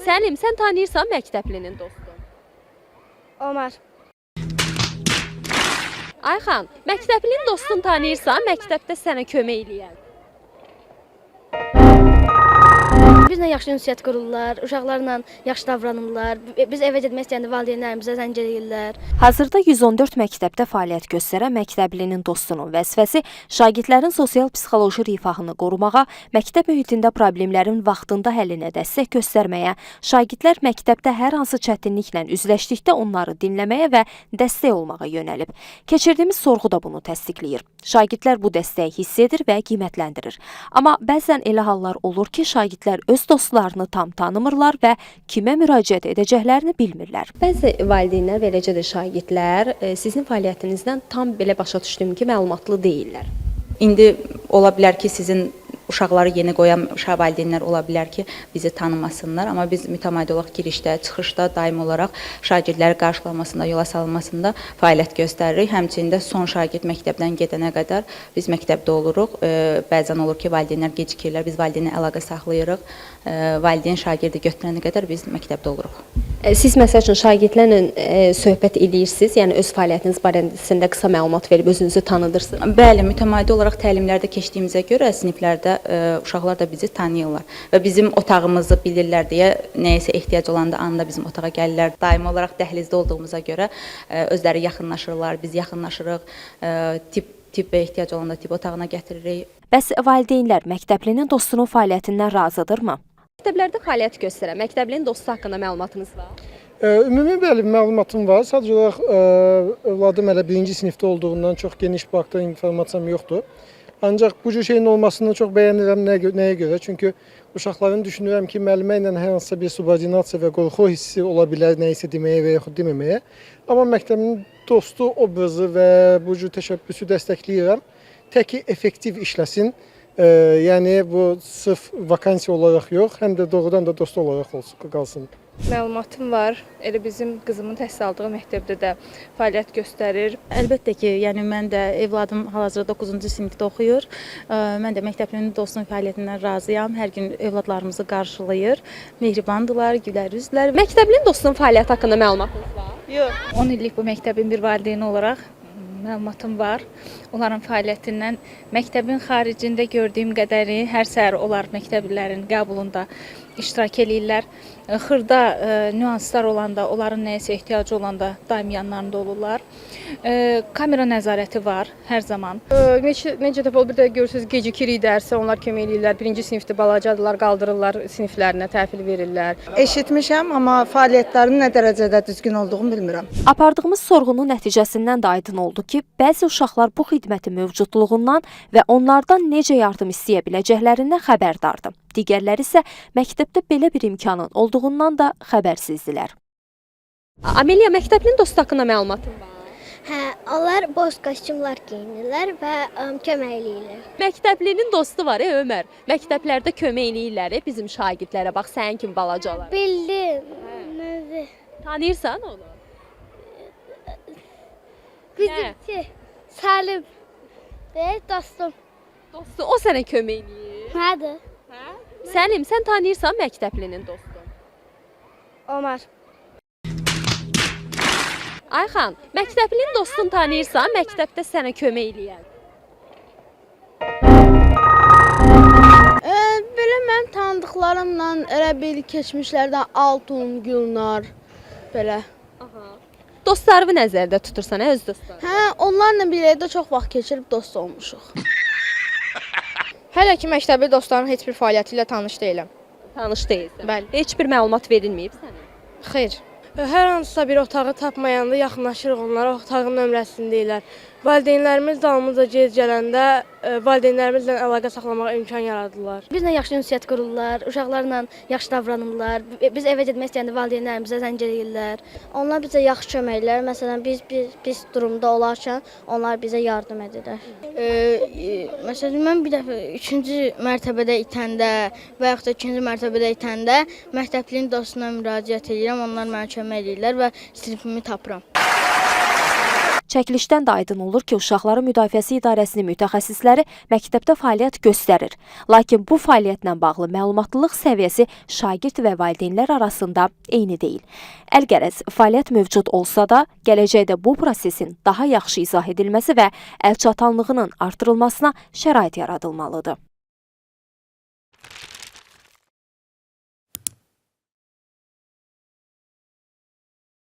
Səlim, sən tanıyırsan məktəblinin dostunu? Ömer. Ayxan, məktəblinin dostunu tanıyırsan, məktəbdə sənə kömək eləyən? Bizlə yaxşı ünsiyyət qururlar, uşaqlarla yaxşı davranırlar. Biz evə getmək istəyəndə valideynlərimizə zəng edirlər. Hazırda 114 məktəbdə fəaliyyət göstərən məktəblinin dostunun vəzifəsi şagirdlərin sosial-psixoloji rifahını qorumağa, məktəb mühitində problemlərin vaxtında həllinə dəstək göstərməyə, şagirdlər məktəbdə hər hansı çətinliklə üzləşdikdə onları dinləməyə və dəstək olmağa yönəlib. Keçirdiyimiz sorğu da bunu təsdiqləyir. Şagirdlər bu dəstəyi hiss edir və qiymətləndirir. Amma bəzən elə hallar olur ki, şagirdlər öz dostlarını tam tanımırlar və kimə müraciət edəcəklərini bilmirlər. Bəzi valideynlər və eləcə də şagirdlər sizin fəaliyyətinizdən tam belə başa düşdüm ki, məlumatlı deyillər. İndi ola bilər ki, sizin uşaqları yeni qoyan valideynlər ola bilər ki, bizi tanımasınlar, amma biz mütəmadi olaraq girişdə, çıxışda daim olaraq şagirdləri qarşılamasında, yola salınmasında fəaliyyət göstəririk. Həmçinin son şagird məktəbdən gedənə qədər biz məktəbdə oluruq. Bəzən olur ki, valideynlər gecikirlər, biz valideynlə əlaqə saxlayırıq. Valideyn şagirdi götürənə qədər biz məktəbdə oluruq. Siz məsəl üçün şagirdlərlə söhbət edirsiniz, yəni öz fəaliyyətiniz barəsində qısa məlumat verib özünüzü tanıdırsınız. Bəli, mütəmadi olaraq təlimlərdə keçdiyimizə görə siniflərdə uşaqlar da bizi tanıyırlar və bizim otağımızı bilirlər deyə nəyəsə ehtiyac olanda anda bizim otağa gəlirlər. Daimi olaraq dəhlizdə olduğumuza görə özləri yaxınlaşırlar, biz yaxınlaşırıq. Tibbə ehtiyac olanda tibb otağına gətiririk. Bəs valideynlər məktəblinin dostunun fəaliyyətindən razıdırmı? Məktəblərdə fəaliyyət göstərən məktəblinin dostu haqqında məlumatınız var? Ümumi bəli məlumatım var. Sadəcə olaraq övladım hələ 1-ci sinifdə olduğundan çox geniş bu haqda informasiyam yoxdur. Ancaq bu cür şeyin olmasını çox bəyənirəm. Nəyə görə? Çünki uşaqların düşünürəm ki, müəllimə ilə hər hansısa bir subordinasiya və qorxu hissi ola bilər, nəyisə deməyə və yaxud deməməyə. Amma məktəbin dostu obrazı və bu cür təşəbbüsü dəstəkləyirəm. Təki effektiv işləsin. Yəni bu sırf vakansiya olaraq yox, həm də doğrudan da dost olaraq qalsın. Məlumatım var. Elə bizim qızımın təhsil aldığı məktəbdə də fəaliyyət göstərir. Əlbəttə ki, yəni mən də övladım hal-hazırda 9-cu sinifdə oxuyur. Mən də məktəblinin dostunun fəaliyyətindən razıyam. Hər gün övladlarımızı qarşılayır. Mehribandılar, gülər üzlər. Məktəblinin dostunun fəaliyyəti haqqında məlumatınız var? Yox. 10 illik bu məktəbin bir valideyni olaraq məlumatım var. Onların fəaliyyətindən məktəbin xaricində gördüyüm qədəri hər səhər onlar məktəblilərin qəbulunda iştirak eləyirlər. Xırda nüanslar olanda, onların nəyəsə ehtiyacı olanda daim yanlarında olurlar. Kamera nəzarəti var hər zaman. Necə dəfə bir də görürsünüz gecikirik dərsə, onlar kömək eləyirlər. 1-ci sinifdə balacadırlar, qaldırırlar siniflərinə, təhvil verirlər. Eşitmişəm, amma fəaliyyətlərinin nə dərəcədə düzgün olduğunu bilmirəm. Apardığımız sorğunun nəticəsindən də aydın oldu ki, bəzi uşaqlar bu xidmətin mövcudluğundan və onlardan necə yardım istəyə biləcəklərindən xəbərdardır. Digərləri isə məktəbdə belə bir imkanın olduğundan da xəbərsizdilər. Ameliya, məktəblinin dostu haqqında məlumatın var? Hə, onlar boz kostyumlar geyinirlər və kömək eləyirlər. Məktəblinin dostu var, Ömər. Məktəblərdə kömək eləyirlər bizim şagirdlərə. Bax, sənin kimi balacalar. Bildim. Nədir? Tanıyırsan onu? Bizimki Səlim. Dostum. Dostu, o sənə kömək eləyir. Nədir? Hə? Səlim, sən tanıyırsan məktəblinin dostunu? Ömer. Ayxan, məktəblinin dostunu tanıyırsan, məktəbdə sənə kömək eləyən? Belə mənim tanıdıqlarımla elə bil keçmişlərdən Altun, Gülnar, belə. Dostlarını nəzərdə tutursan, öz dostlarını? Hə, onlarla bir yerdə çox vaxt keçirib dost olmuşuq. Hələ ki məktəbli dostların heç bir fəaliyyəti ilə tanış deyiləm. Tanış deyilsən. Bəli. Heç bir məlumat verilməyib sənə? Xeyr. Hər hansısa bir otağı tapmayanda yaxınlaşırıq onlara, otağın nömrəsini deyirlər. Valideynlərimiz dalımızca gec gələndə valideynlərimizlə əlaqə saxlamağa imkan yaradırlar. Bizlə yaxşı ünsiyyət qururlar, uşaqlarla yaxşı davranırlar. Biz evə getmək istəyəndə valideynlərimizə zəng edirlər. Onlar bizə yaxşı kömək edirlər. Məsələn, biz durumda olarkən onlar bizə yardım edirlər. Məsələn, mən bir dəfə 3-cü mərtəbədə itəndə və yaxud da 2-ci mərtəbədə itəndə məktəblinin dostuna müraciət edirəm. Onlar mənə kömək edirlər və sinifimi tapıram. Çəkilişdən də aydın olur ki, Uşaqların Müdafiəsi İdarəsinin mütəxəssisləri məktəbdə fəaliyyət göstərir. Lakin bu fəaliyyətlə bağlı məlumatlılıq səviyyəsi şagird və valideynlər arasında eyni deyil. Əlqərəz, fəaliyyət mövcud olsa da, gələcəkdə bu prosesin daha yaxşı izah edilməsi və əlçatanlığının artırılmasına şərait yaradılmalıdır.